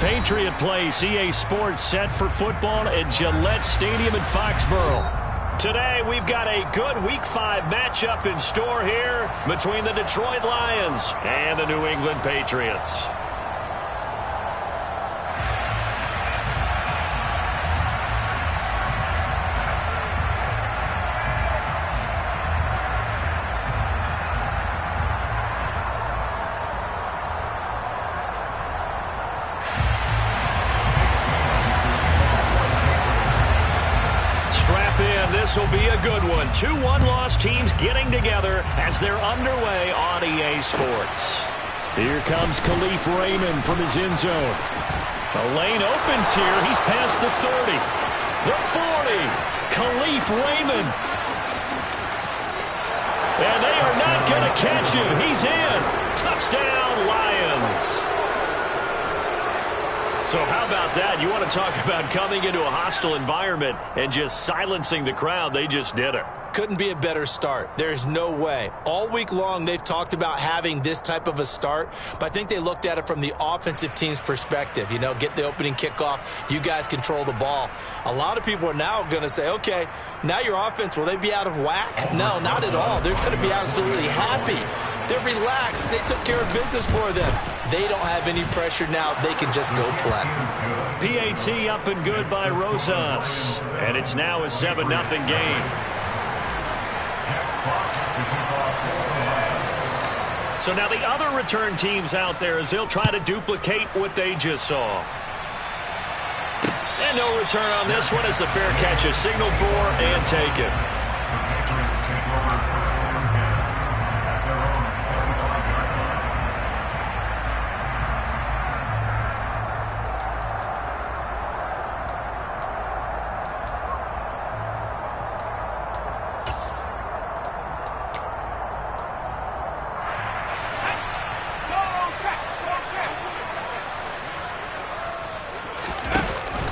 Patriot Place, EA Sports set for football at Gillette Stadium in Foxborough. Today, we've got a good Week 5 matchup in store here between the Detroit Lions and the New England Patriots. This will be a good one. 2 one-loss teams getting together as they're underway on EA Sports. Here comes Khalif Raymond from his end zone. The lane opens here. He's past the 30. The 40. Khalif Raymond. And they are not going to catch him. He's in. Touchdown, Lions. So how about that? You want to talk about coming into a hostile environment and just silencing the crowd. They just did it. Couldn't be a better start. There's no way. All week long, they've talked about having this type of a start, but I think they looked at it from the offensive team's perspective. You know, get the opening kickoff. You guys control the ball. A lot of people are now going to say, okay, now your offense, will they be out of whack? No, not at all. They're going to be absolutely happy. They're relaxed. They took care of business for them. They don't have any pressure now. They can just go play. PAT up and good by Rosas. And it's now a 7-0 game. So now the other return teams out there as they'll try to duplicate what they just saw. And no return on this one as the fair catch is signaled for and taken.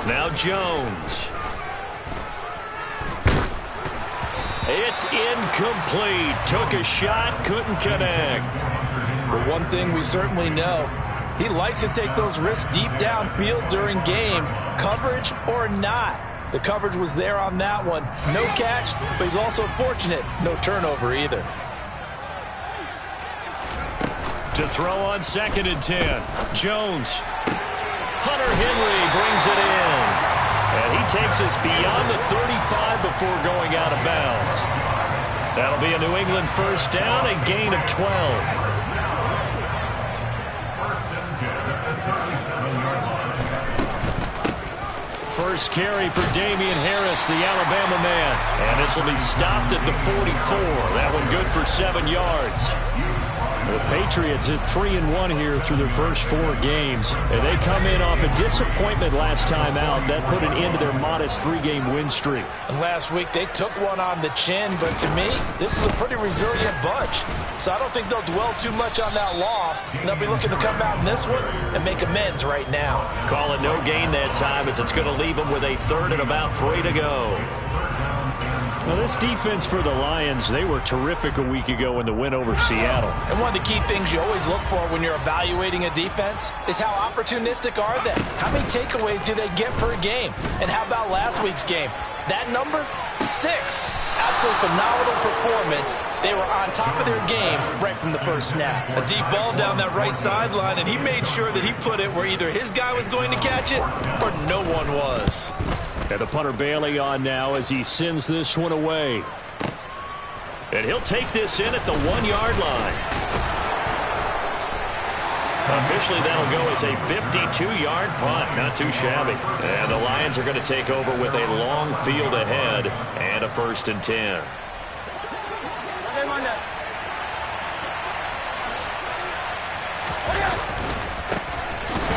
Now Jones. It's incomplete. Took a shot, couldn't connect. But one thing we certainly know, he likes to take those risks deep downfield during games, coverage or not. The coverage was there on that one. No catch, but he's also fortunate. No turnover either. To throw on 2nd and 10. Jones. Hunter Henry brings it in. And he takes us beyond the 35 before going out of bounds. That'll be a New England first down, a gain of 12. First carry for Damian Harris, the Alabama man. And this will be stopped at the 44. That one good for 7 yards. The Patriots at 3-1 here through their first 4 games. And they come in off a disappointment last time out. That put an end to their modest 3-game win streak. And last week they took one on the chin, but to me, this is a pretty resilient bunch. So I don't think they'll dwell too much on that loss. And they'll be looking to come out in this one and make amends right now. Call it no gain that time as it's going to leave them with a 3rd and about 3 to go. Well, this defense for the Lions, they were terrific a week ago in the win over Seattle. And one of the key things you always look for when you're evaluating a defense is how opportunistic are they? How many takeaways do they get per game? And how about last week's game? That number? 6. Absolutely phenomenal performance. They were on top of their game right from the first snap. A deep ball down that right sideline, and he made sure that he put it where either his guy was going to catch it or no one was. And the punter Bailey on now as he sends this one away. And he'll take this in at the 1-yard line. Officially, that'll go as a 52-yard punt. Not too shabby. And the Lions are going to take over with a long field ahead and a 1st and 10.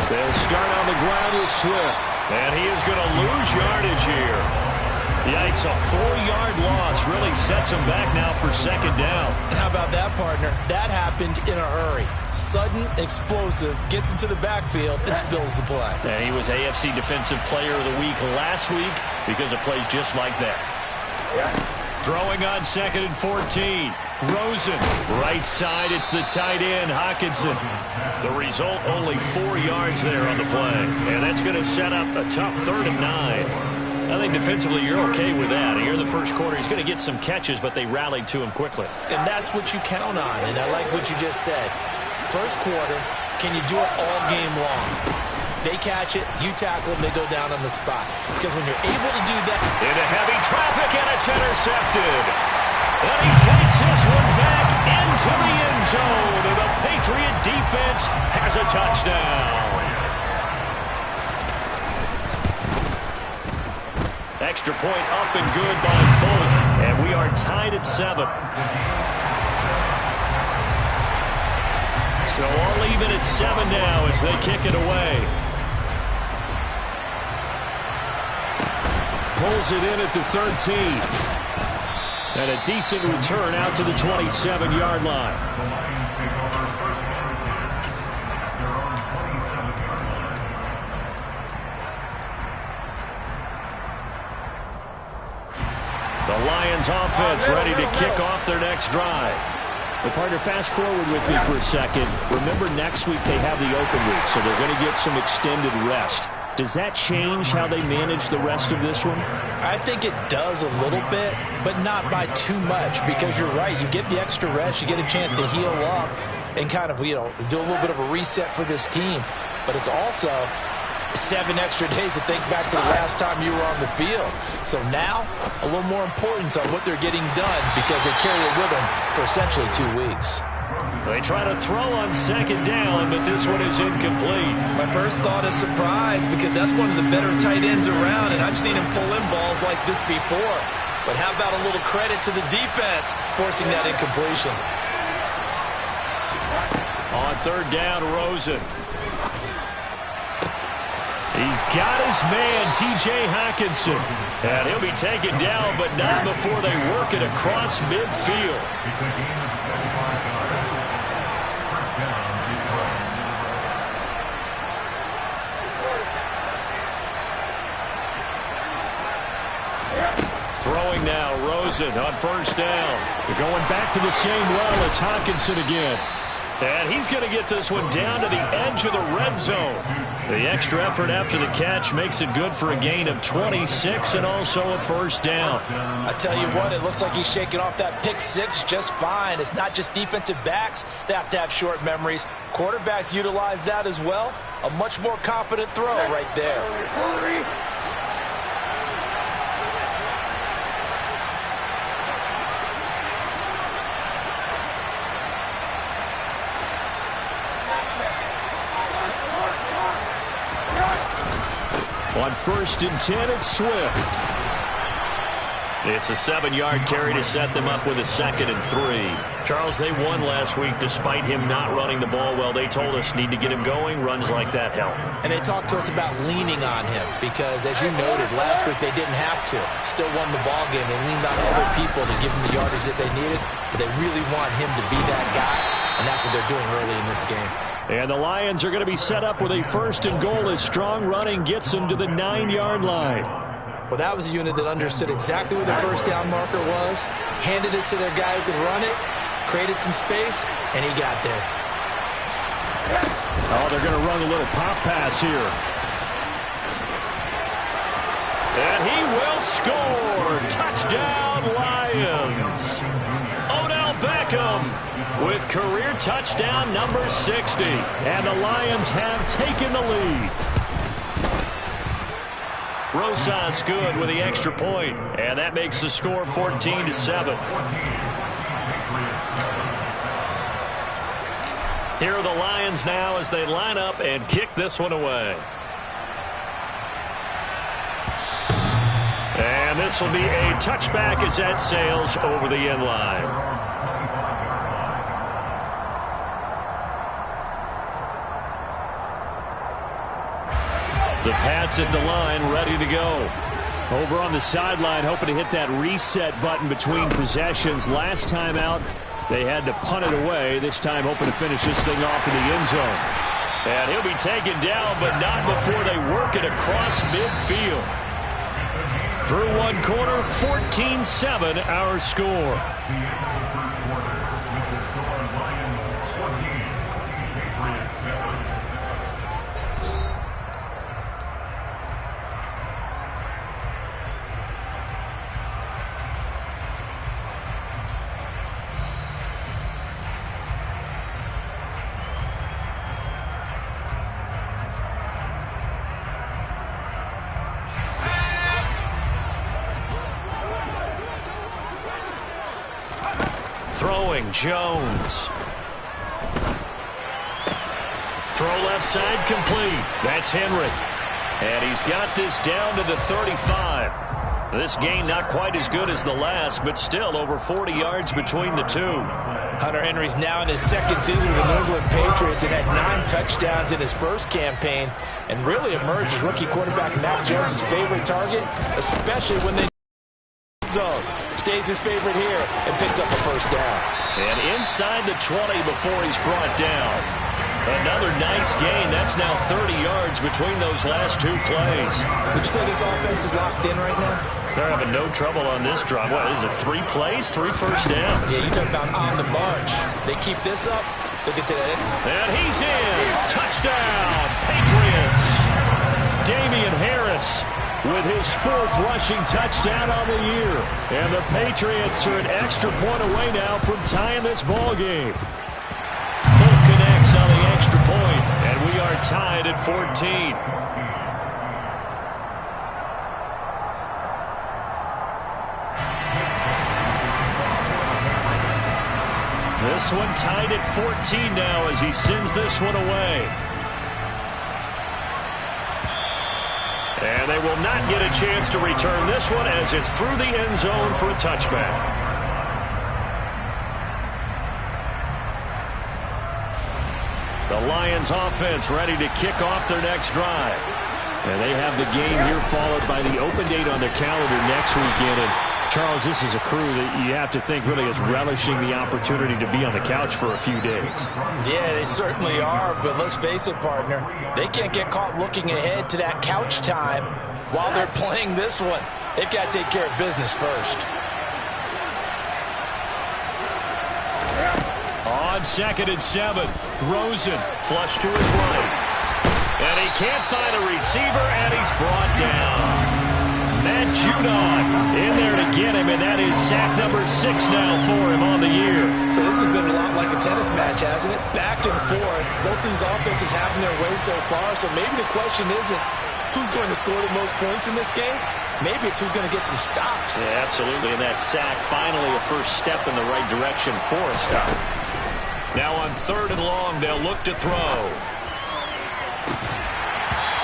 They'll start on the ground with Swift. And he is going to lose yardage here. Yikes, a 4-yard loss really sets him back now for 2nd down. How about that, partner? That happened in a hurry. Sudden, explosive, gets into the backfield, and spills the play. And he was AFC Defensive Player of the Week last week because of plays just like that. Throwing on 2nd and 14. Rosen, right side, it's the tight end, Hockenson. The result, only 4 yards there on the play. going to set up a tough 3rd and 9. I think defensively you're okay with that. Here in the first quarter, he's going to get some catches, but they rallied to him quickly. And that's what you count on, and I like what you just said. First quarter, can you do it all game long? They catch it, you tackle them, they go down on the spot. Because when you're able to do that... Into heavy traffic, and it's intercepted. And he takes this one back into the end zone. And the Patriot defense has a touchdown. Extra point up and good by Folk. And we are tied at 7. So all even at 7 now as they kick it away. Pulls it in at the 13. And a decent return out to the 27-yard line. The Lions offense ready to kick off their next drive. Well, partner, fast forward with me for a second. Remember, next week they have the open week, so they're going to get some extended rest. Does that change how they manage the rest of this one? I think it does a little bit, but not by too much, because you're right. You get the extra rest, you get a chance to heal up and kind of, do a little bit of a reset for this team. But it's also 7 extra days to think back to the last time you were on the field. So now, a little more importance on what they're getting done because they carry it with them for essentially 2 weeks. They try to throw on 2nd down, but this one is incomplete. My first thought is surprise because that's one of the better tight ends around, and I've seen him pull in balls like this before. But how about a little credit to the defense forcing that incompletion? On 3rd down, Rosen. He's got his man, T.J. Hockenson. And he'll be taken down, but not before they work it across midfield. Throwing now, Rosen on 1st down. They're going back to the same well. It's Hockenson again. And he's going to get this one down to the edge of the red zone. The extra effort after the catch makes it good for a gain of 26 and also a 1st down. I tell you what, it looks like he's shaking off that pick 6 just fine. It's not just defensive backs that have to have short memories. Quarterbacks utilize that as well. A much more confident throw right there. On 1st and 10, it's Swift. It's a 7-yard carry to set them up with a 2nd and 3. Charles, they won last week despite him not running the ball well. They told us need to get him going. Runs like that help. And they talked to us about leaning on him because, as you noted, last week they didn't have to. Still won the ball game. They leaned on other people to give them the yardage that they needed, but they really want him to be that guy, and that's what they're doing early in this game. And the Lions are going to be set up with a 1st and goal as strong running gets them to the 9-yard line. Well, that was a unit that understood exactly where the 1st down marker was, handed it to their guy who could run it, created some space, and he got there. Oh, they're going to run a little pop pass here. And he will score. Touchdown, Lions. Odell Beckham with career touchdown number 60. And the Lions have taken the lead. Rosas good with the extra point, and that makes the score 14-7. Here are the Lions now as they line up and kick this one away. And this will be a touchback as that sails over the end line. The Pats at the line, ready to go. Over on the sideline, hoping to hit that reset button between possessions. Last time out, they had to punt it away. This time, hoping to finish this thing off in the end zone. And he'll be taken down, but not before they work it across midfield. Through one quarter, 14-7, our score. throwing. Jones. Throw left side complete. That's Henry. And he's got this down to the 35. This gain not quite as good as the last, but still over 40 yards between the two. Hunter Henry's now in his second season with the New England Patriots and had 9 touchdowns in his first campaign and really emerged as rookie quarterback Mac Jones' favorite target, especially when they zone. Stays his favorite here and picks up a first down. And inside the 20 before he's brought down. Another nice gain. That's now 30 yards between those last 2 plays. Would you say this offense is locked in right now? They're having no trouble on this drive. What is it, 3 plays, 3 first downs? Yeah, you talk about on the march. They keep this up. Look at that. And he's in. Touchdown, Patriots. Damian Harris with his 4th rushing touchdown on the year. And the Patriots are an extra point away now from tying this ball game. Full connects on the extra point, and we are tied at 14. This one tied at 14 now as he sends this one away. And they will not get a chance to return this one as it's through the end zone for a touchback. The Lions offense ready to kick off their next drive. And they have the game here followed by the open date on their calendar next weekend. And Charles, this is a crew that you have to think really is relishing the opportunity to be on the couch for a few days. Yeah, they certainly are, but let's face it, partner. They can't get caught looking ahead to that couch time while they're playing this one. They've got to take care of business first. On 2nd and 7, Rosen flush to his right. And he can't find a receiver, and he's brought down. Matt Judon in there to get him, and that is sack number 6 now for him on the year. So this has been a lot like a tennis match, hasn't it? Back and forth. Both these offenses having their way so far, so maybe the question isn't who's going to score the most points in this game. Maybe it's who's going to get some stops. Yeah, absolutely, and that sack finally a first step in the right direction for a stop. Now on 3rd and long, they'll look to throw.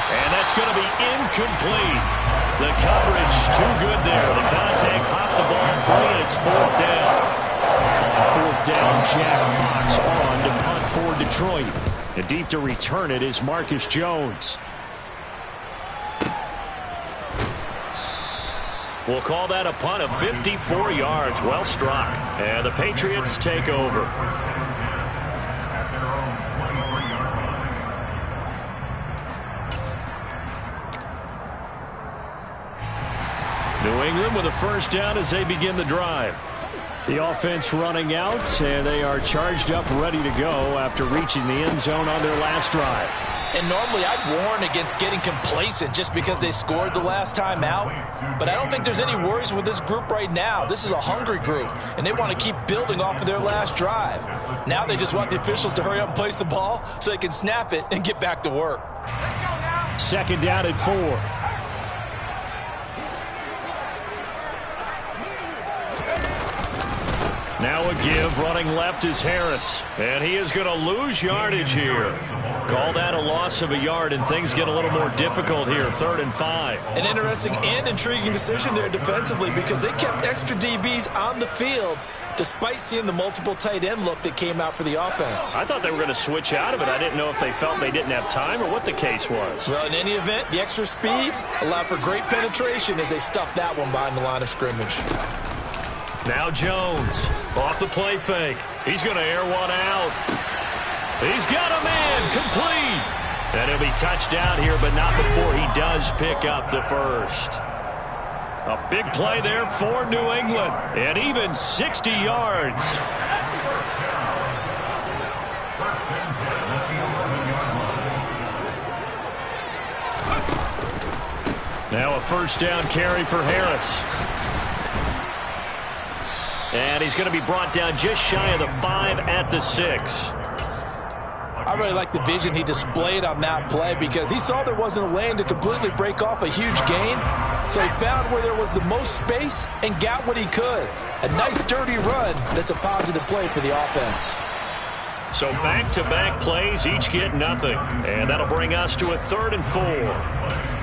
And that's going to be incomplete. The coverage too good there. The contact popped the ball free, and it's 4th down. On 4th down, Jack Fox on to punt for Detroit. And deep to return it is Marcus Jones. We'll call that a punt of 54 yards. Well struck. And the Patriots take over. New England with a first down as they begin the drive. The offense running out, and they are charged up, ready to go after reaching the end zone on their last drive. And normally I'd warn against getting complacent just because they scored the last time out. But I don't think there's any worries with this group right now. This is a hungry group, and they want to keep building off of their last drive. Now they just want the officials to hurry up and place the ball so they can snap it and get back to work. 2nd down at 4. Now a give, running left is Harris. And he is going to lose yardage here. Call that a loss of a yard, and things get a little more difficult here, 3rd and 5. An interesting and intriguing decision there defensively because they kept extra DBs on the field despite seeing the multiple tight end look that came out for the offense. I thought they were going to switch out of it. I didn't know if they felt they didn't have time or what the case was. Well, in any event, the extra speed allowed for great penetration as they stuffed that one behind the line of scrimmage. Now Jones off the play fake. He's going to air one out. He's got a man complete. And he'll be touched down here, but not before he does pick up the first. A big play there for New England. And even 60 yards. Now a first down carry for Harris. And he's going to be brought down just shy of the 5 at the 6. I really like the vision he displayed on that play because he saw there wasn't a lane to completely break off a huge gain. So he found where there was the most space and got what he could. A nice, dirty run that's a positive play for the offense. So back-to-back plays, each get nothing. And that'll bring us to a 3rd and 4.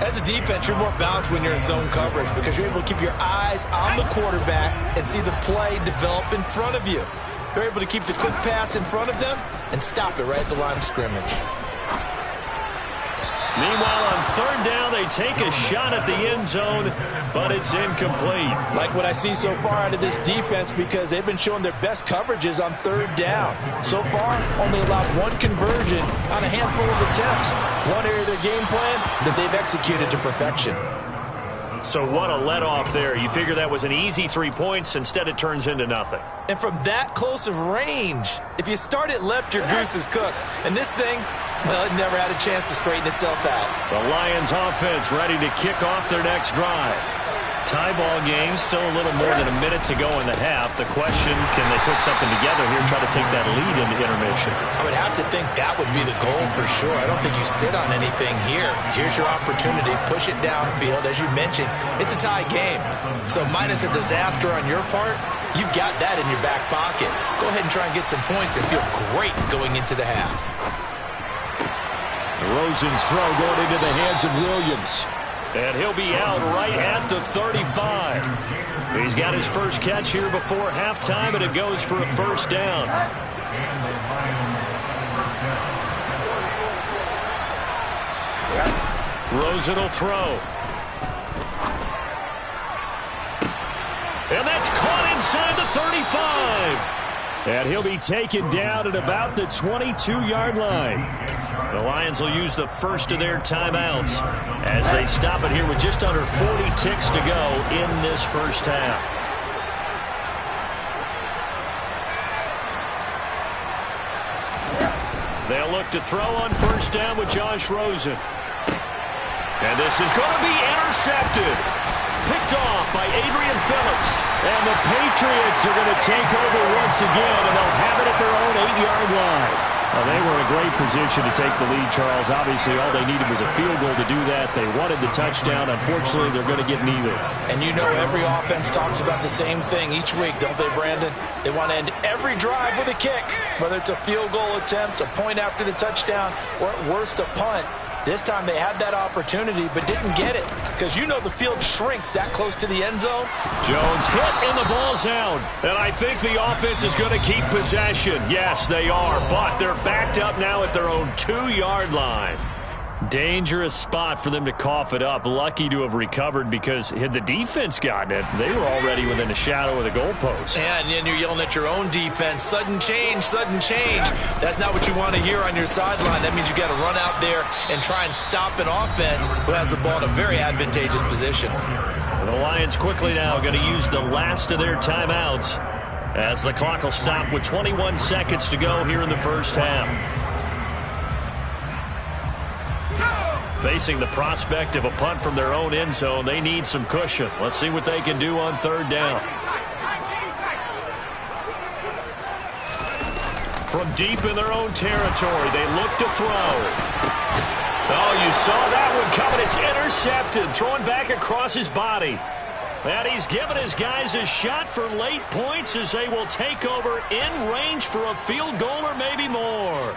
As a defense, you're more balanced when you're in zone coverage because you're able to keep your eyes on the quarterback and see the play develop in front of you. You're able to keep the quick pass in front of them and stop it right at the line of scrimmage. Meanwhile, on 3rd down, they take a shot at the end zone, but it's incomplete. Like what I see so far out of this defense because they've been showing their best coverages on 3rd down. So far, only allowed 1 conversion on a handful of attempts. One area of their game plan that they've executed to perfection. So what a let-off there. You figure that was an easy 3 points. Instead, it turns into nothing. And from that close of range, if you start it left, your goose is cooked. And this thing, well, it never had a chance to straighten itself out. The Lions offense ready to kick off their next drive. Tie ball game, still a little more than a minute to go in the half. The question, can they put something together here and try to take that lead into intermission? I would have to think that would be the goal for sure. I don't think you sit on anything here. Here's your opportunity. Push it downfield. As you mentioned, it's a tie game. So minus a disaster on your part, you've got that in your back pocket. Go ahead and try and get some points and feel great going into the half. Rosen's throw going into the hands of Williams. And he'll be out right at the 35. He's got his first catch here before halftime, and it goes for a 1st down. Rosen will throw. And that's caught inside the 35. And he'll be taken down at about the 22-yard line. The Lions will use the first of their timeouts as they stop it here with just under 40 ticks to go in this first half. They'll look to throw on 1st down with Josh Rosen. And this is going to be intercepted. Picked off by Adrian Phillips. And the Patriots are going to take over once again, and they'll have it at their own 8-yard line. Well, they were in a great position to take the lead, Charles. Obviously, all they needed was a field goal to do that. They wanted the touchdown. Unfortunately, they're going to get neither. And you know every offense talks about the same thing each week, don't they, Brandon? They want to end every drive with a kick, whether it's a field goal attempt, a point after the touchdown, or at worst, a punt. This time they had that opportunity but didn't get it because you know the field shrinks that close to the end zone. Jones hit and the ball's out. And I think the offense is going to keep possession. Yes, they are, but they're backed up now at their own 2-yard line. Dangerous spot for them to cough it up. Lucky to have recovered because had the defense gotten it, they were already within a shadow of the goalpost. And then you're yelling at your own defense. Sudden change, sudden change. That's not what you want to hear on your sideline. That means you got to run out there and try and stop an offense who has the ball in a very advantageous position. The Lions quickly now going to use the last of their timeouts as the clock will stop with 21 seconds to go here in the first half. Facing the prospect of a punt from their own end zone, they need some cushion. Let's see what they can do on 3rd down. From deep in their own territory, they look to throw. Oh, you saw that one coming. It's intercepted, thrown back across his body. And he's given his guys a shot for late points as they will take over in range for a field goal or maybe more.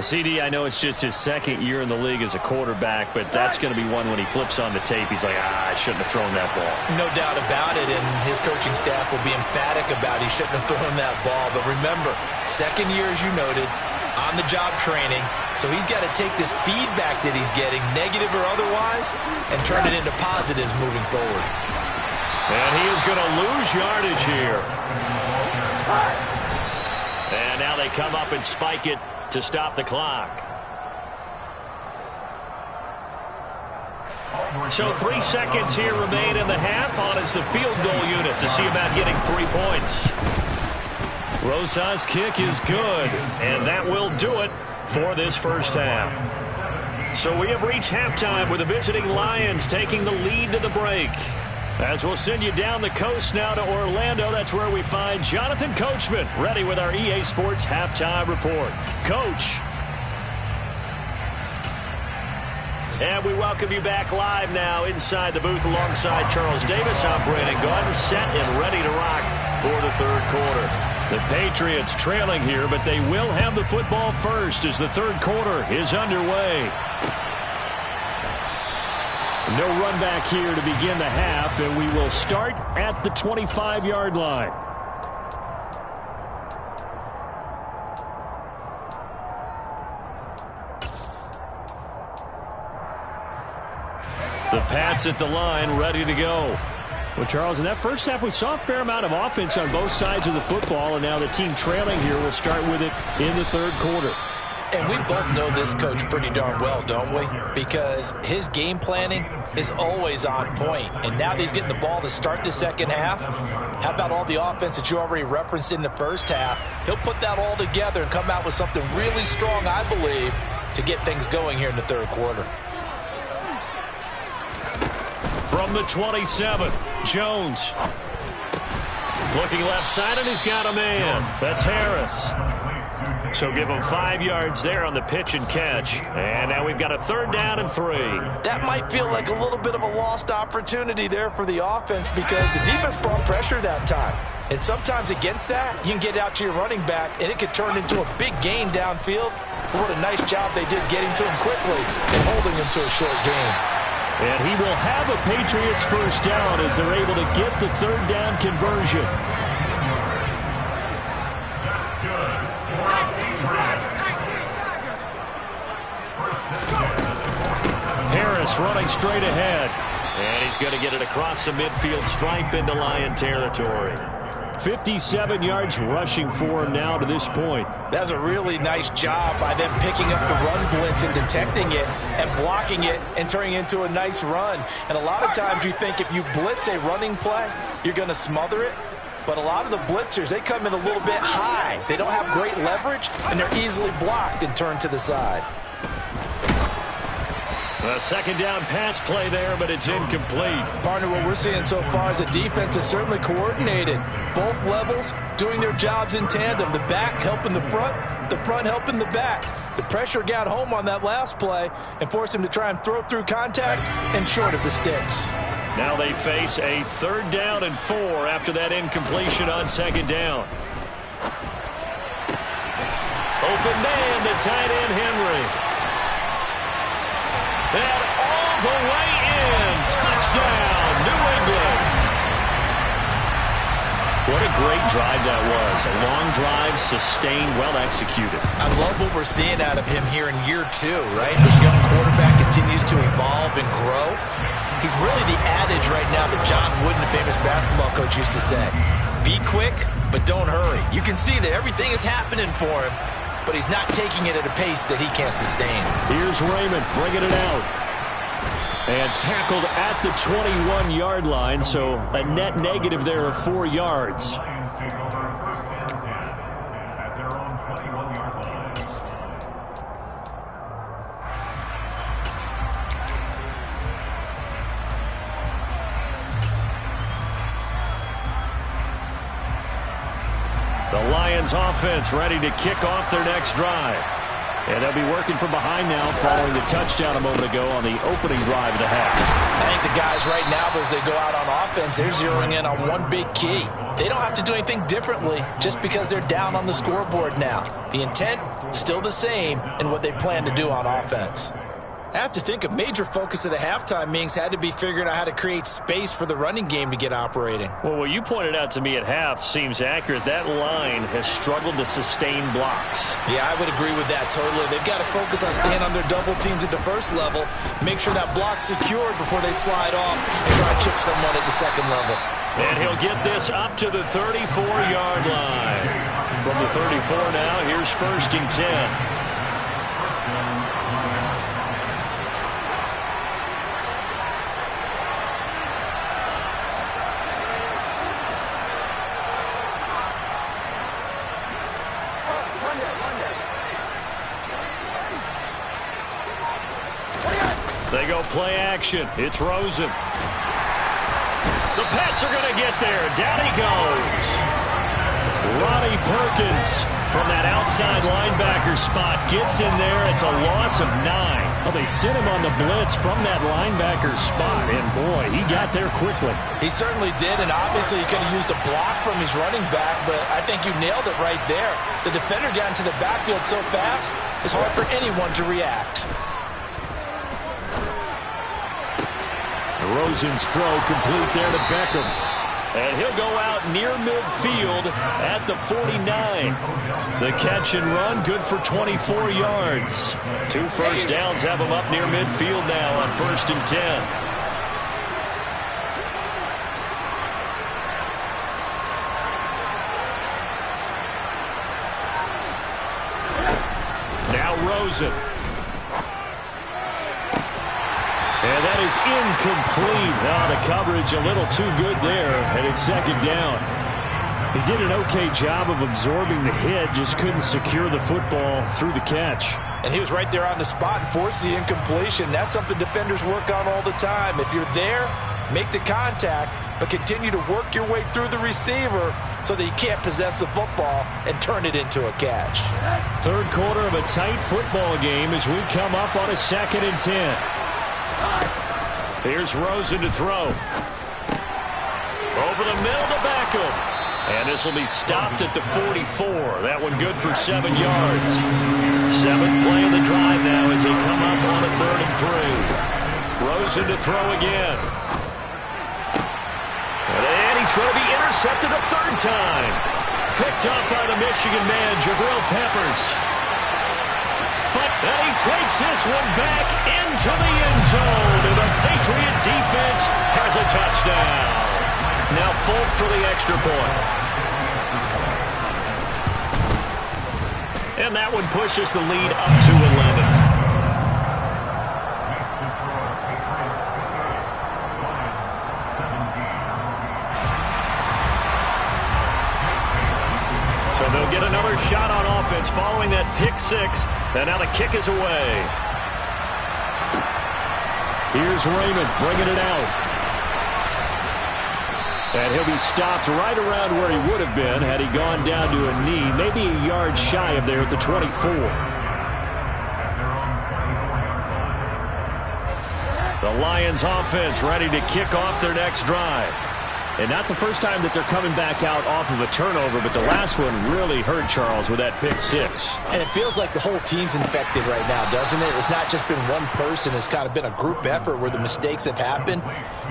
CD, I know it's just his 2nd year in the league as a quarterback, but that's going to be one when he flips on the tape. He's like, I shouldn't have thrown that ball. No doubt about it, and his coaching staff will be emphatic about he shouldn't have thrown that ball. But remember, 2nd year, as you noted, on-the-job training. So he's got to take this feedback that he's getting, negative or otherwise, and turn it into positives moving forward. And he is going to lose yardage here. And now they come up and spike it to stop the clock. So 3 seconds here remain in the half. On is the field goal unit to see about getting 3 points. Rosa's kick is good, and that will do it for this first half. So we have reached halftime with the visiting Lions taking the lead to the break. As we'll send you down the coast now to Orlando, that's where we find Jonathan Coachman ready with our EA Sports Halftime Report. Coach. And we welcome you back live now inside the booth alongside Charles Davis. I'm Brandon Gunn, set and ready to rock for the third quarter. The Patriots trailing here, but they will have the football first as the third quarter is underway. No run back here to begin the half, and we will start at the 25-yard line. The Pats at the line, ready to go. Well, Charles, in that first half, we saw a fair amount of offense on both sides of the football, and now the team trailing here will start with it in the third quarter. And we both know this coach pretty darn well, don't we? Because his game planning is always on point. And now that he's getting the ball to start the second half, how about all the offense that you already referenced in the first half? He'll put that all together and come out with something really strong, I believe, to get things going here in the third quarter. From the 27, Jones. Looking left side, and he's got a man. That's Harris. So give him 5 yards there on the pitch and catch. And now we've got a third down and 3. That might feel like a little bit of a lost opportunity there for the offense because the defense brought pressure that time. And sometimes against that, you can get out to your running back, and it could turn into a big gain downfield. But what a nice job they did getting to him quickly and holding him to a short gain. And he will have a Patriots first down as they're able to get the third down conversion. Harris running straight ahead. And he's going to get it across the midfield stripe into Lion territory. 57 yards rushing for him now to this point. That's a really nice job by them picking up the run blitz and detecting it and blocking it and turning it into a nice run. And a lot of times you think if you blitz a running play, you're going to smother it. But a lot of the blitzers, they come in a little bit high. They don't have great leverage, and they're easily blocked and turned to the side. A second down pass play there, but it's incomplete. Partner, what we're seeing so far is the defense is certainly coordinated. Both levels doing their jobs in tandem. The back helping the front helping the back. The pressure got home on that last play and forced him to try and throw through contact and short of the sticks. Now they face a third down and 4 after that incompletion on second down. Open man, the tight end Henry. And all the way in. Touchdown, New England. What a great drive that was. A long drive, sustained, well executed. I love what we're seeing out of him here in year 2, right? This young quarterback continues to evolve and grow. He's really the adage right now that John Wooden, the famous basketball coach, used to say. Be quick, but don't hurry. You can see that everything is happening for him, but he's not taking it at a pace that he can't sustain. Here's Raymond bringing it out. And tackled at the 21-yard line, so a net negative there of 4 yards. The Lions offense ready to kick off their next drive. And they'll be working from behind now following the touchdown a moment ago on the opening drive of the half. I think the guys right now, as they go out on offense, they're zeroing in on one big key. They don't have to do anything differently just because they're down on the scoreboard now. The intent, still the same in what they plan to do on offense. I have to think a major focus of the halftime meetings had to be figuring out how to create space for the running game to get operating. Well, what you pointed out to me at half seems accurate. That line has struggled to sustain blocks. Yeah, I would agree with that totally. They've got to focus on staying on their double teams at the first level, make sure that block's secured before they slide off and try to chip someone at the second level. And he'll get this up to the 34-yard line. From the 34 now, here's 1st and 10. They go play action. It's Rosen. The Pats are going to get there. Down he goes. Ronnie Perkins from that outside linebacker spot. Gets in there. It's a loss of 9. Well, they sent him on the blitz from that linebacker spot, and boy, he got there quickly. He certainly did, and obviously he could have used a block from his running back, but I think you nailed it right there. The defender got into the backfield so fast, it's hard for anyone to react. Rosen's throw complete there to Beckham. And he'll go out near midfield at the 49. The catch and run, good for 24 yards. 2 first downs have him up near midfield now on 1st and 10. Now Rosen. And that is incomplete. Now the coverage a little too good there, and it's 2nd down. He did an okay job of absorbing the hit, just couldn't secure the football through the catch. And he was right there on the spot and forced the incompletion. That's something defenders work on all the time. If you're there, make the contact, but continue to work your way through the receiver so that you can't possess the football and turn it into a catch. 3rd quarter of a tight football game as we come up on a 2nd and 10. Here's Rosen to throw. Over the middle to Beckham. And this will be stopped at the 44. That one good for 7 yards. 7th play of the drive now as they come up on a 3rd and 3. Rosen to throw again. And he's going to be intercepted a 3rd time. Picked up by the Michigan man, Jabril Peppers. And he takes this one back into the end zone. And the Patriot defense has a touchdown. Now Folk for the extra point. And that one pushes the lead up to 11. So they'll get another shot on offense following that pick 6. And now the kick is away. Here's Raymond bringing it out. And he'll be stopped right around where he would have been had he gone down to a knee, maybe a yard shy of there at the 24. The Lions offense ready to kick off their next drive. And not the first time that they're coming back out off of a turnover, but the last one really hurt Charles with that pick 6. And it feels like the whole team's infected right now, doesn't it? It's not just been one person. It's kind of been a group effort where the mistakes have happened.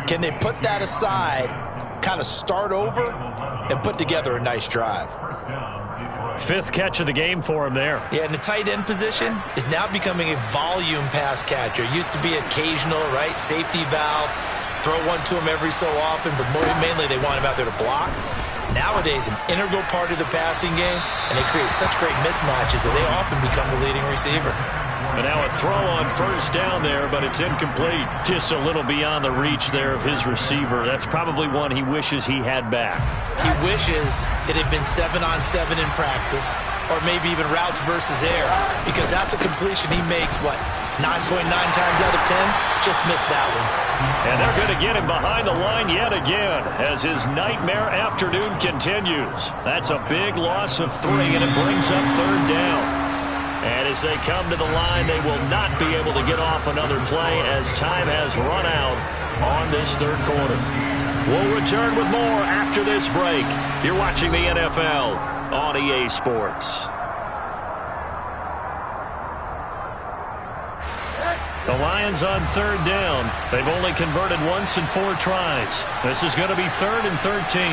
Can they put that aside, kind of start over, and put together a nice drive? 5th catch of the game for him there. Yeah, and the tight end position is now becoming a volume pass catcher. Used to be occasional, right? Safety valve. Throw one to him every so often, but mainly they want him out there to block. Nowadays, an integral part of the passing game, and they create such great mismatches that they often become the leading receiver. And now a throw on 1st down there, but it's incomplete. Just a little beyond the reach there of his receiver. That's probably one he wishes he had back. He wishes it had been 7-on-7 in practice, or maybe even routes versus air, because that's a completion he makes, 9.9 times out of 10? Just missed that one. And they're going to get him behind the line yet again as his nightmare afternoon continues. That's a big loss of 3, and it brings up 3rd down. And as they come to the line, they will not be able to get off another play as time has run out on this 3rd quarter. We'll return with more after this break. You're watching the NFL on EA Sports. The Lions on 3rd down. They've only converted once in 4 tries. This is going to be 3rd and 13.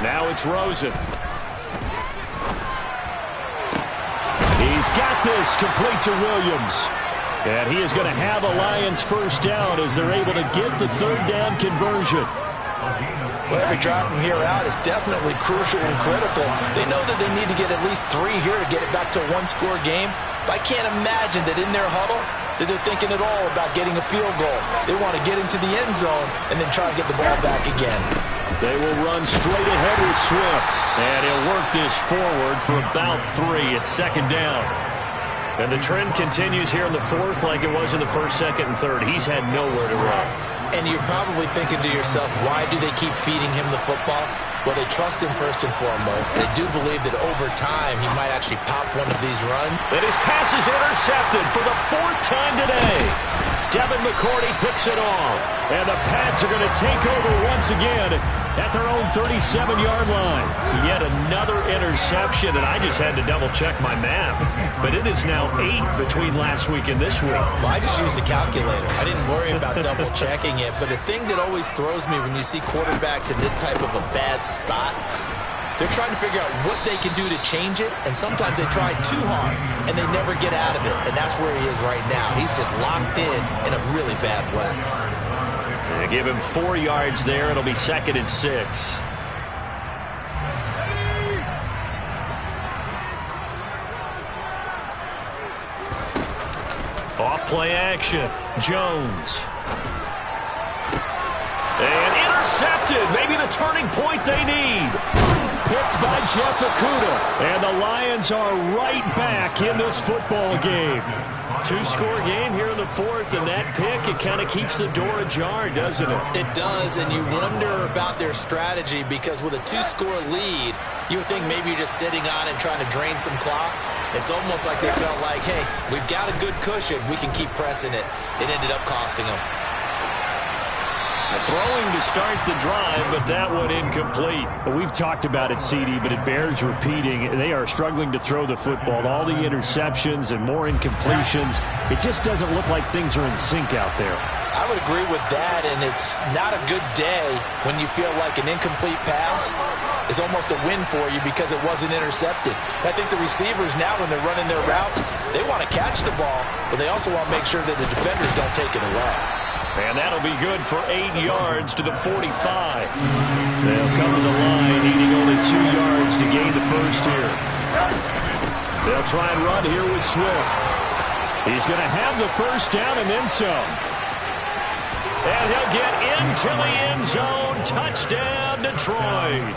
Now it's Rosen. He's got this complete to Williams. And he is going to have a Lions 1st down as they're able to get the 3rd down conversion. Well, every drive from here out is definitely crucial and critical. They know that they need to get at least 3 here to get it back to a 1-score game. But I can't imagine that in their huddle that they're thinking at all about getting a field goal. They want to get into the end zone and then try to get the ball back again. They will run straight ahead with Swift. And he'll work this forward for about 3 at 2nd down. And the trend continues here in the 4th like it was in the 1st, 2nd, and 3rd. He's had nowhere to run. And you're probably thinking to yourself, why do they keep feeding him the football? Well, they trust him first and foremost. They do believe that over time he might actually pop one of these runs. And his pass is intercepted for the 4th time today. Devin McCourty picks it off. And the Pats are going to take over once again at their own 37-yard line. Yet another interception, and I just had to double-check my math. But it is now 8 between last week and this week. Well, I just used a calculator. I didn't worry about double-checking it. But the thing that always throws me when you see quarterbacks in this type of a bad spot, they're trying to figure out what they can do to change it, and sometimes they try too hard, and they never get out of it. And that's where he is right now. He's just locked in a really bad way. They give him 4 yards there. It'll be 2nd and 6. Off play action. Jones. And intercepted. Maybe the turning point they need. Picked by Jeff Okudah. And the Lions are right back in this football game. 2-score game here in the 4th, and that pick, it kind of keeps the door ajar, doesn't it? It does, and you wonder about their strategy because with a 2-score lead, you would think maybe you're just sitting on it trying to drain some clock. It's almost like they felt like, hey, we've got a good cushion. We can keep pressing it. It ended up costing them. Throwing to start the drive, but that one incomplete. We've talked about it, CD, but it bears repeating. They are struggling to throw the football. All the interceptions and more incompletions. It just doesn't look like things are in sync out there. I would agree with that, and it's not a good day when you feel like an incomplete pass is almost a win for you because it wasn't intercepted. I think the receivers now, when they're running their routes, they want to catch the ball, but they also want to make sure that the defenders don't take it away. And that'll be good for 8 yards to the 45. They'll come to the line, needing only 2 yards to gain the first here. They'll try and run here with Swift. He's going to have the first down and then some. And he'll get into the end zone. Touchdown, Detroit.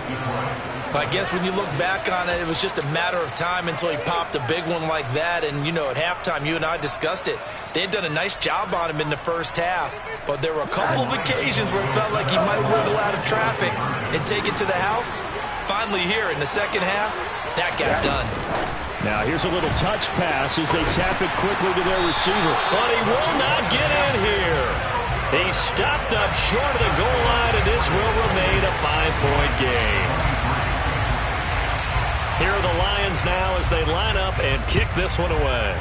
I guess when you look back on it, it was just a matter of time until he popped a big one like that. And, you know, at halftime, you and I discussed it. They had done a nice job on him in the first half. But there were a couple of occasions where it felt like he might wiggle out of traffic and take it to the house. Finally here in the second half, that got done. Now here's a little touch pass as they tap it quickly to their receiver. But he will not get in here. He's stopped up short of the goal line, and this will remain a 5-point game. Here are the Lions now as they line up and kick this one away.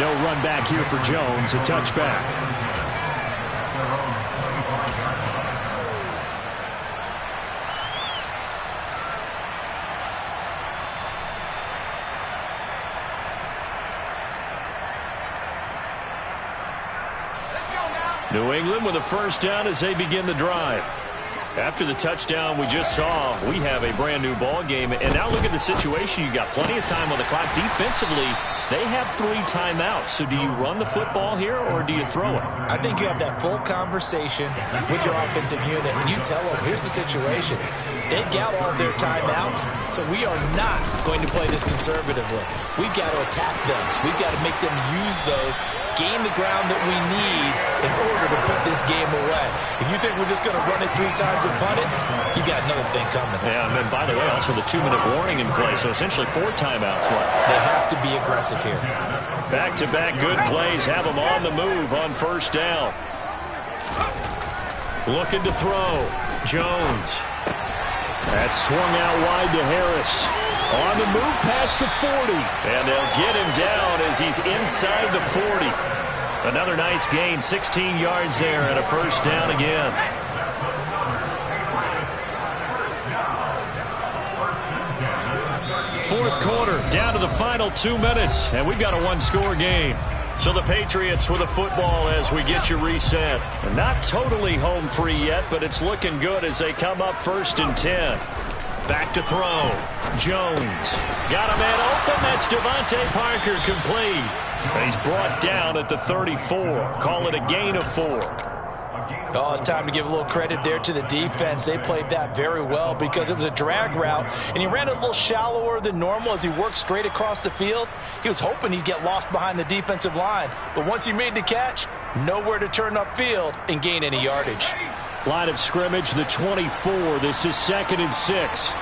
No run back here for Jones. A touchback. New England with a first down as they begin the drive. After the touchdown we just saw, we have a brand new ball game. And now look at the situation. You got plenty of time on the clock. Defensively, they have 3 timeouts. So do you run the football here or do you throw it? I think you have that full conversation with your offensive unit, and you tell them, here's the situation. They've got all their timeouts, so we are not going to play this conservatively. We've got to attack them. We've got to make them use those, gain the ground that we need in order to put this game away. If you think we're just going to run it 3 times and punt it, you got another thing coming. Yeah, and then, by the way, also the 2-minute warning in play, so essentially 4 timeouts left. They have to be aggressive here. Back-to-back good plays have them on the move on first down. Looking to throw. Jones. That's swung out wide to Harris. On the move past the 40. And they'll get him down as he's inside the 40. Another nice gain, 16 yards there and a first down again. Fourth quarter, down to the final 2 minutes, and we've got a 1-score game. So the Patriots with a football as we get you reset. And not totally home free yet, but it's looking good as they come up 1st and 10. Back to throw. Jones. Got a man open. That's Devontae Parker complete. And he's brought down at the 34. Call it a gain of 4. Oh, it's time to give a little credit there to the defense. They played that very well because it was a drag route, and he ran it a little shallower than normal as he worked straight across the field. He was hoping he'd get lost behind the defensive line, but once he made the catch, nowhere to turn upfield and gain any yardage. Line of scrimmage, the 24. This is 2nd and 6.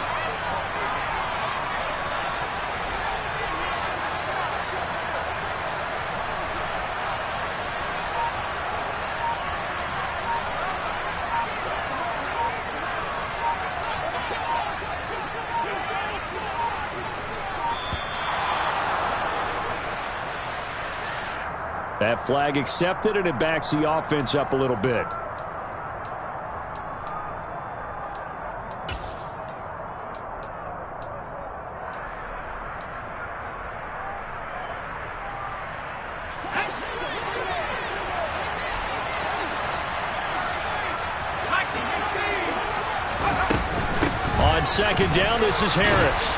That flag accepted, and it backs the offense up a little bit. On 2nd down, this is Harris.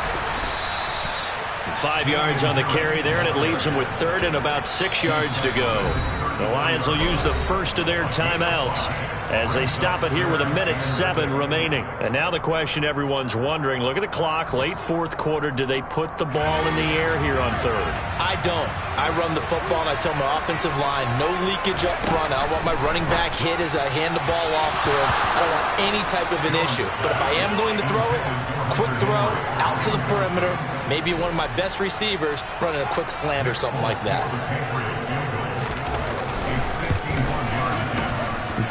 5 yards on the carry there, and it leaves them with 3rd and about 6 yards to go. The Lions will use the first of their timeouts as they stop it here with 1:07 remaining. And now the question everyone's wondering, look at the clock, late 4th quarter, do they put the ball in the air here on 3rd? I don't. I run the football, and I tell my offensive line, no leakage up front. I don't want my running back hit as I hand the ball off to him. I don't want any type of an issue. But if I am going to throw it, quick throw, out to the perimeter, maybe one of my best receivers running a quick slant or something like that.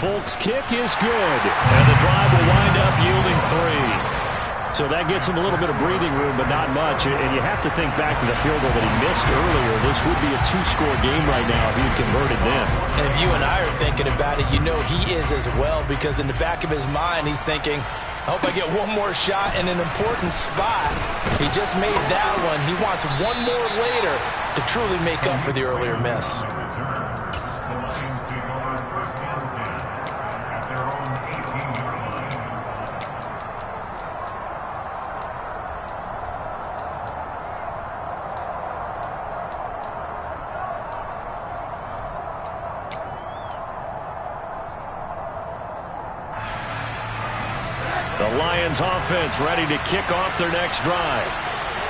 Folk's kick is good, and the drive will wind up yielding 3. So that gets him a little bit of breathing room, but not much. And you have to think back to the field goal that he missed earlier. This would be a 2-score game right now if he had converted then. And if you and I are thinking about it, you know he is as well, because in the back of his mind, he's thinking, I hope I get one more shot in an important spot. He just made that one. He wants one more later to truly make up for the earlier miss. The Lions offense ready to kick off their next drive.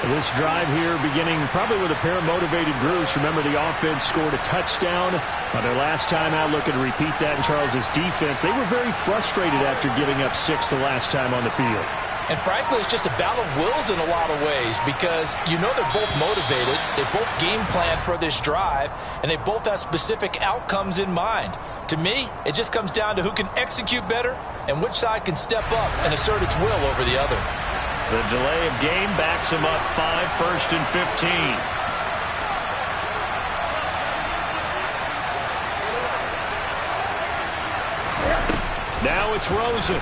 This drive here beginning probably with a pair of motivated groups. Remember, the offense scored a touchdown on their last time out. Looking to repeat that in Charles's defense. They were very frustrated after giving up 6 the last time on the field. And frankly, it's just a battle of wills in a lot of ways, because you know they're both motivated. They both game plan for this drive, and they both have specific outcomes in mind. To me, it just comes down to who can execute better and which side can step up and assert its will over the other. The delay of game backs him up 5, 1st and 15. Now it's Rosen.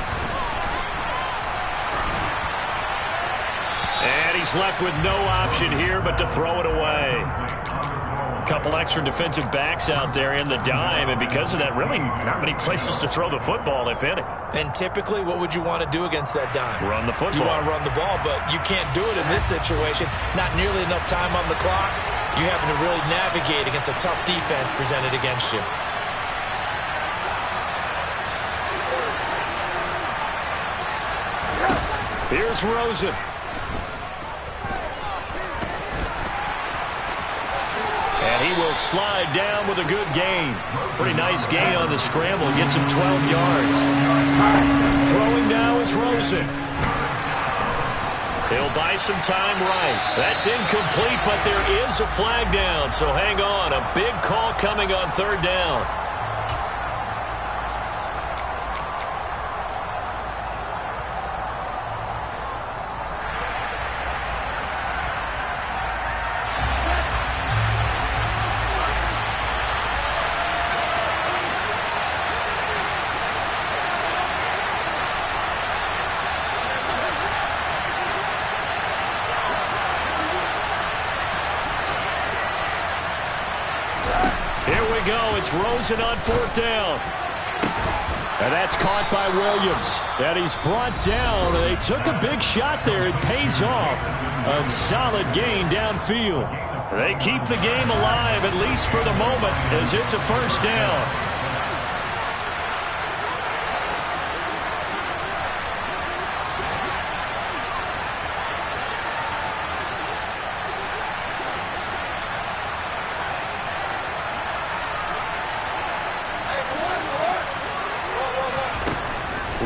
And he's left with no option here but to throw it away. A couple extra defensive backs out there in the dime, and because of that, really not many places to throw the football, if any. And typically, what would you want to do against that dime? Run the football. You want to run the ball, but you can't do it in this situation. Not nearly enough time on the clock. You're having to really navigate against a tough defense presented against you. Here's Rosen. And he will slide down with a good gain. Pretty nice gain on the scramble. Gets him 12 yards. Throwing now is Rosen. He'll buy some time right. That's incomplete, but there is a flag down. So hang on. A big call coming on 3rd down. It's Rosen on 4th down. And that's caught by Williams. And he's brought down. They took a big shot there. It pays off. A solid gain downfield. They keep the game alive, at least for the moment, as it's a 1st down.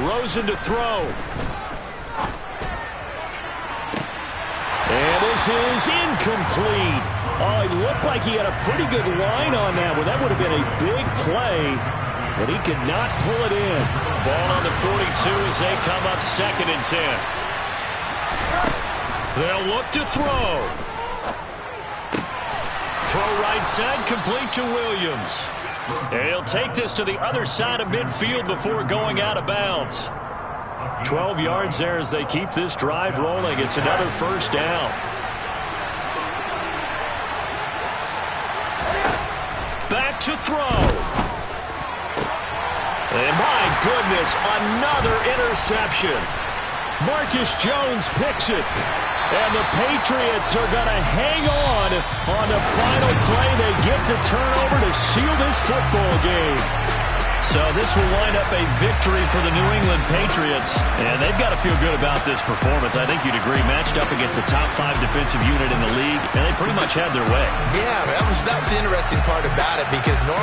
Rosen to throw. And this is incomplete. Oh, it looked like he had a pretty good line on that one. That would have been a big play, but he could not pull it in. Ball on the 42 as they come up 2nd and 10. They'll look to throw. Throw right side, complete to Williams. And he'll take this to the other side of midfield before going out of bounds. 12 yards there as they keep this drive rolling. It's another first down. Back to throw. And my goodness, another interception. Marcus Jones picks it. And the Patriots are going to hang on the final play. They get the turnover to seal this football game. So this will wind up a victory for the New England Patriots. And they've got to feel good about this performance. I think you'd agree, matched up against a top 5 defensive unit in the league, and they pretty much had their way. Yeah, that was the interesting part about it, because normally